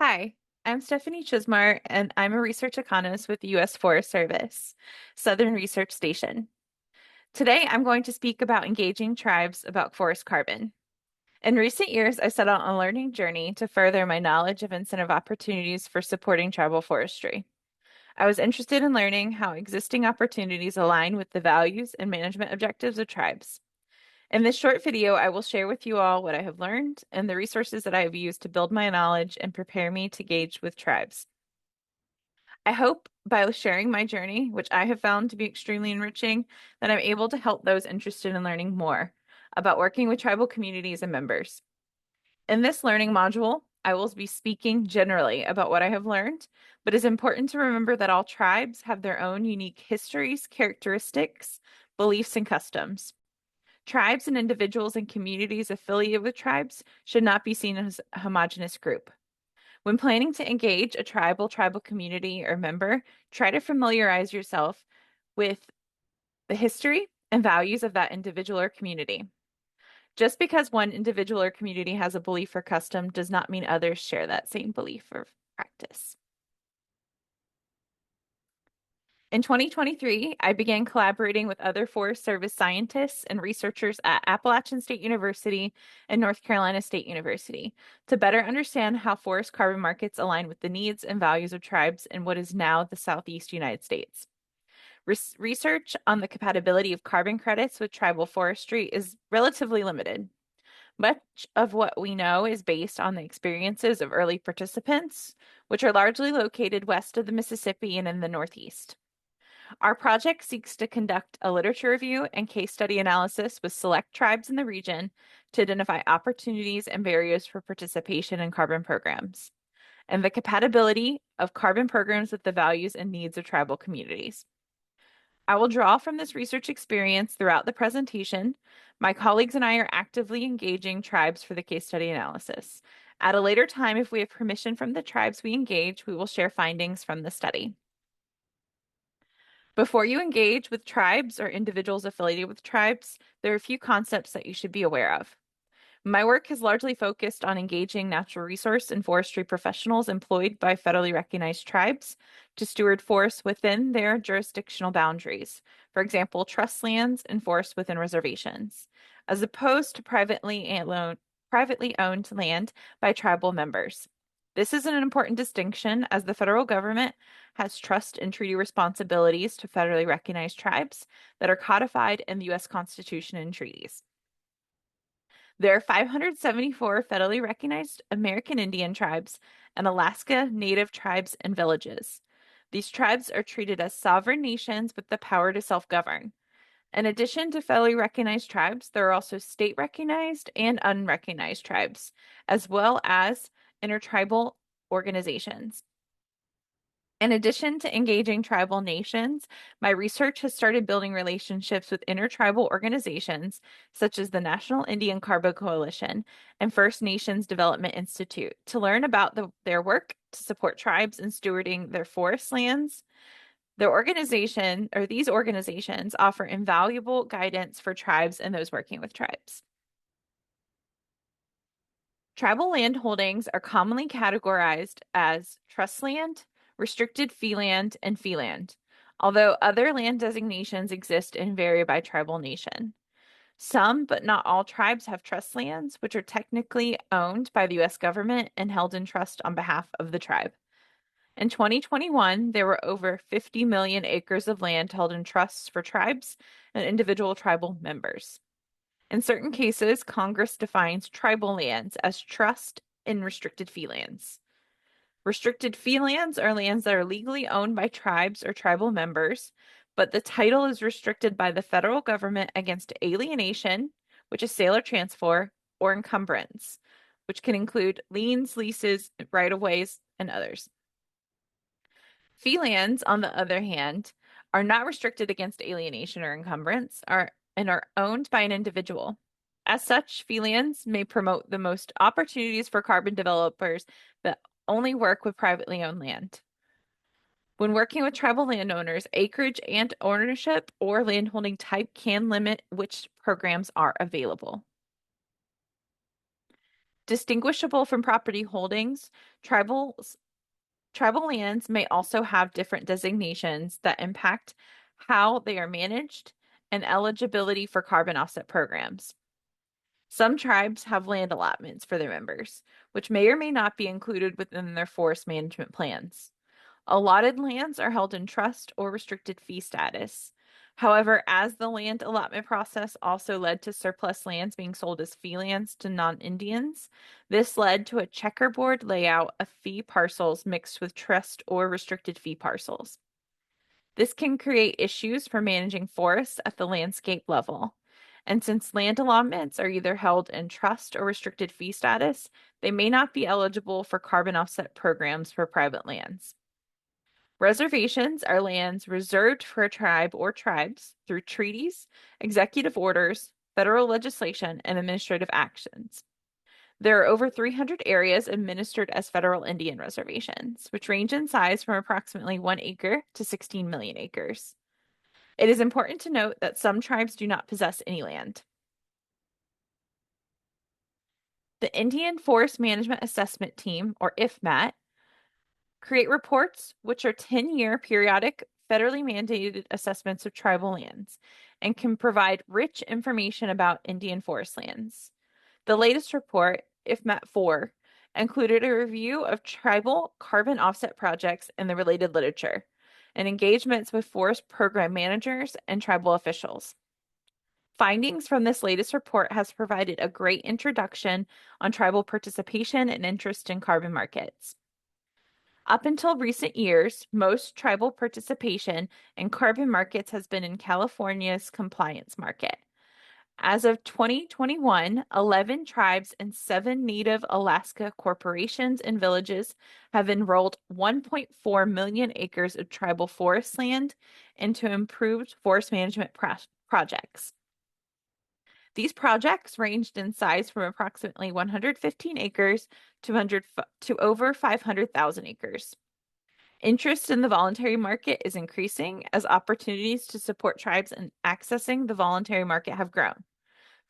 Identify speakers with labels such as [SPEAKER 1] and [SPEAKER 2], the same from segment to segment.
[SPEAKER 1] Hi, I'm Stephanie Chismar, and I'm a research economist with the U.S. Forest Service, Southern Research Station. Today, I'm going to speak about engaging tribes about forest carbon. In recent years, I set out on a learning journey to further my knowledge of incentive opportunities for supporting tribal forestry. I was interested in learning how existing opportunities align with the values and management objectives of tribes. In this short video, I will share with you all what I have learned and the resources that I have used to build my knowledge and prepare me to engage with tribes. I hope by sharing my journey, which I have found to be extremely enriching, that I'm able to help those interested in learning more about working with tribal communities and members. In this learning module, I will be speaking generally about what I have learned, but it's important to remember that all tribes have their own unique histories, characteristics, beliefs, and customs. Tribes and individuals and communities affiliated with tribes should not be seen as a homogeneous group. When planning to engage a tribal community or member, try to familiarize yourself with the history and values of that individual or community. Just because one individual or community has a belief or custom does not mean others share that same belief or practice. In 2023, I began collaborating with other Forest Service scientists and researchers at Appalachian State University and North Carolina State University to better understand how forest carbon markets align with the needs and values of tribes in what is now the Southeast United States. Research on the compatibility of carbon credits with tribal forestry is relatively limited. Much of what we know is based on the experiences of early participants, which are largely located west of the Mississippi and in the Northeast. Our project seeks to conduct a literature review and case study analysis with select tribes in the region to identify opportunities and barriers for participation in carbon programs and the compatibility of carbon programs with the values and needs of tribal communities. I will draw from this research experience throughout the presentation. My colleagues and I are actively engaging tribes for the case study analysis. At a later time, if we have permission from the tribes we engage, we will share findings from the study. Before you engage with tribes or individuals affiliated with tribes, there are a few concepts that you should be aware of. My work has largely focused on engaging natural resource and forestry professionals employed by federally recognized tribes to steward forests within their jurisdictional boundaries. For example, trust lands and forests within reservations, as opposed to privately owned land by tribal members. This is an important distinction as the federal government has trust and treaty responsibilities to federally recognized tribes that are codified in the U.S. Constitution and treaties. There are 574 federally recognized American Indian tribes and Alaska Native tribes and villages. These tribes are treated as sovereign nations with the power to self-govern. In addition to federally recognized tribes, there are also state recognized and unrecognized tribes, as well as intertribal organizations. In addition to engaging tribal nations, my research has started building relationships with intertribal organizations such as the National Indian Carbon Coalition and First Nations Development Institute to learn about their work to support tribes in stewarding their forest lands. These organizations offer invaluable guidance for tribes and those working with tribes. Tribal land holdings are commonly categorized as trust land, restricted fee land, and fee land, although other land designations exist and vary by tribal nation. Some, but not all tribes have trust lands, which are technically owned by the U.S. government and held in trust on behalf of the tribe. In 2021, there were over 50 million acres of land held in trusts for tribes and individual tribal members. In certain cases, Congress defines tribal lands as trust and restricted fee lands. Restricted fee lands are lands that are legally owned by tribes or tribal members, but the title is restricted by the federal government against alienation, which is sale or transfer, or encumbrance, which can include liens, leases, right-of-ways, and others. Fee lands, on the other hand, are not restricted against alienation or encumbrance and are owned by an individual. As such, fee lands may promote the most opportunities for carbon developers that only work with privately owned land. When working with tribal landowners, acreage and ownership or landholding type can limit which programs are available. Distinguishable from property holdings, tribal lands may also have different designations that impact how they are managed and eligibility for carbon offset programs. Some tribes have land allotments for their members, which may or may not be included within their forest management plans. Allotted lands are held in trust or restricted fee status. However, as the land allotment process also led to surplus lands being sold as fee lands to non-Indians, this led to a checkerboard layout of fee parcels mixed with trust or restricted fee parcels. This can create issues for managing forests at the landscape level. And since land allotments are either held in trust or restricted fee status, they may not be eligible for carbon offset programs for private lands. Reservations are lands reserved for a tribe or tribes through treaties, executive orders, federal legislation, and administrative actions. There are over 300 areas administered as federal Indian reservations, which range in size from approximately 1 acre to 16 million acres. It is important to note that some tribes do not possess any land. The Indian Forest Management Assessment Team, or IFMAT, create reports which are 10-year periodic federally mandated assessments of tribal lands and can provide rich information about Indian forest lands. The latest report, IFMAT 4, included a review of tribal carbon offset projects and the related literature, and engagements with forest program managers and tribal officials. Findings from this latest report has provided a great introduction on tribal participation and interest in carbon markets. Up until recent years, most tribal participation in carbon markets has been in California's compliance market. As of 2021, 11 tribes and 7 Native Alaska corporations and villages have enrolled 1.4 million acres of tribal forest land into improved forest management projects. These projects ranged in size from approximately 115 acres to over 500,000 acres. Interest in the voluntary market is increasing as opportunities to support tribes in accessing the voluntary market have grown.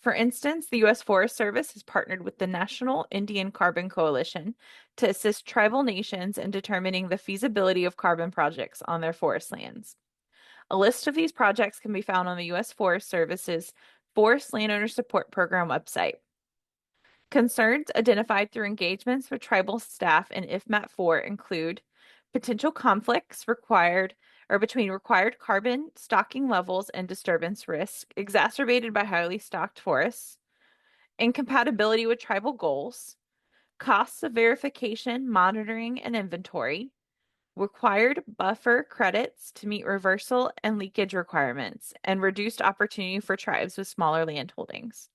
[SPEAKER 1] For instance, the U.S. Forest Service has partnered with the National Indian Carbon Coalition to assist tribal nations in determining the feasibility of carbon projects on their forest lands. A list of these projects can be found on the U.S. Forest Service's Forest Landowner Support Program website. Concerns identified through engagements with tribal staff in IFMAT 4 include potential conflicts between required carbon stocking levels and disturbance risk exacerbated by highly stocked forests, incompatibility with tribal goals, costs of verification, monitoring, and inventory, required buffer credits to meet reversal and leakage requirements, and reduced opportunity for tribes with smaller land holdings.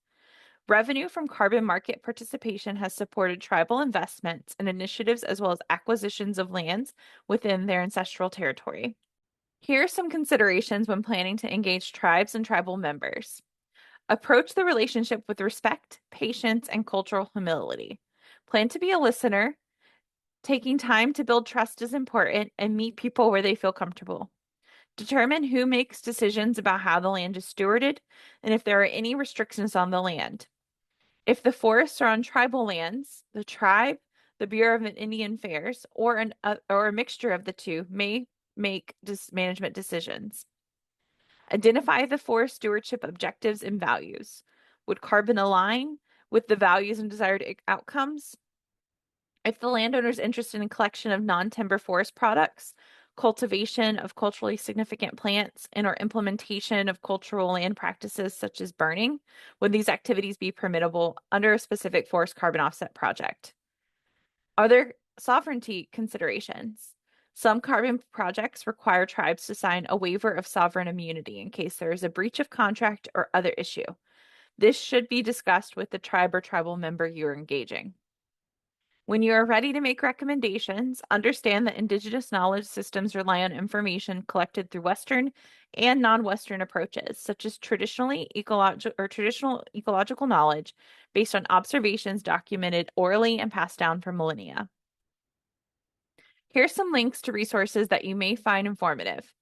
[SPEAKER 1] Revenue from carbon market participation has supported tribal investments and initiatives as well as acquisitions of lands within their ancestral territory. Here are some considerations when planning to engage tribes and tribal members. Approach the relationship with respect, patience, and cultural humility. Plan to be a listener. Taking time to build trust is important and meet people where they feel comfortable. Determine who makes decisions about how the land is stewarded and if there are any restrictions on the land. If the forests are on tribal lands, the tribe, the Bureau of Indian Affairs, or a mixture of the two may make management decisions. Identify the forest stewardship objectives and values. Would carbon align with the values and desired outcomes? If the landowner's interested in collection of non-timber forest products, cultivation of culturally significant plants, and or implementation of cultural land practices such as burning, would these activities be permissible under a specific forest carbon offset project? Are there sovereignty considerations? Some carbon projects require tribes to sign a waiver of sovereign immunity in case there is a breach of contract or other issue. This should be discussed with the tribe or tribal member you are engaging. When you are ready to make recommendations, understand that Indigenous knowledge systems rely on information collected through Western and non-Western approaches, such as traditional ecological knowledge based on observations documented orally and passed down for millennia. Here's some links to resources that you may find informative.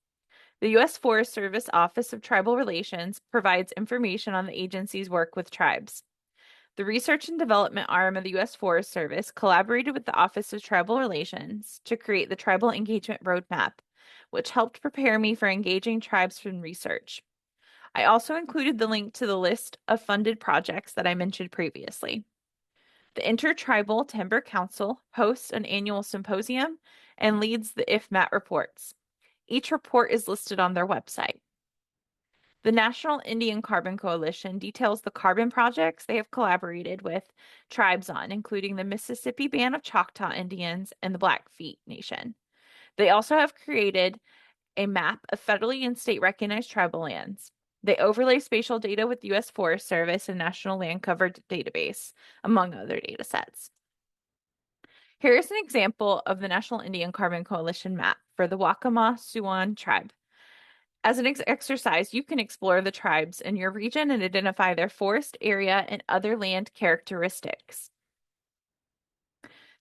[SPEAKER 1] The U.S. Forest Service Office of Tribal Relations provides information on the agency's work with tribes. The research and development arm of the U.S. Forest Service collaborated with the Office of Tribal Relations to create the Tribal Engagement Roadmap, which helped prepare me for engaging tribes in research. I also included the link to the list of funded projects that I mentioned previously. The Intertribal Timber Council hosts an annual symposium and leads the IFMAT reports. Each report is listed on their website. The National Indian Carbon Coalition details the carbon projects they have collaborated with tribes on, including the Mississippi Band of Choctaw Indians and the Blackfeet Nation. They also have created a map of federally and state recognized tribal lands. They overlay spatial data with the U.S. Forest Service and National Land Cover Database, among other data sets. Here is an example of the National Indian Carbon Coalition map for the Waccamaw Siouan tribe. As an exercise, you can explore the tribes in your region and identify their forest area and other land characteristics.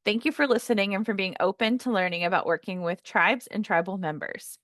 [SPEAKER 1] Thank you for listening and for being open to learning about working with tribes and tribal members.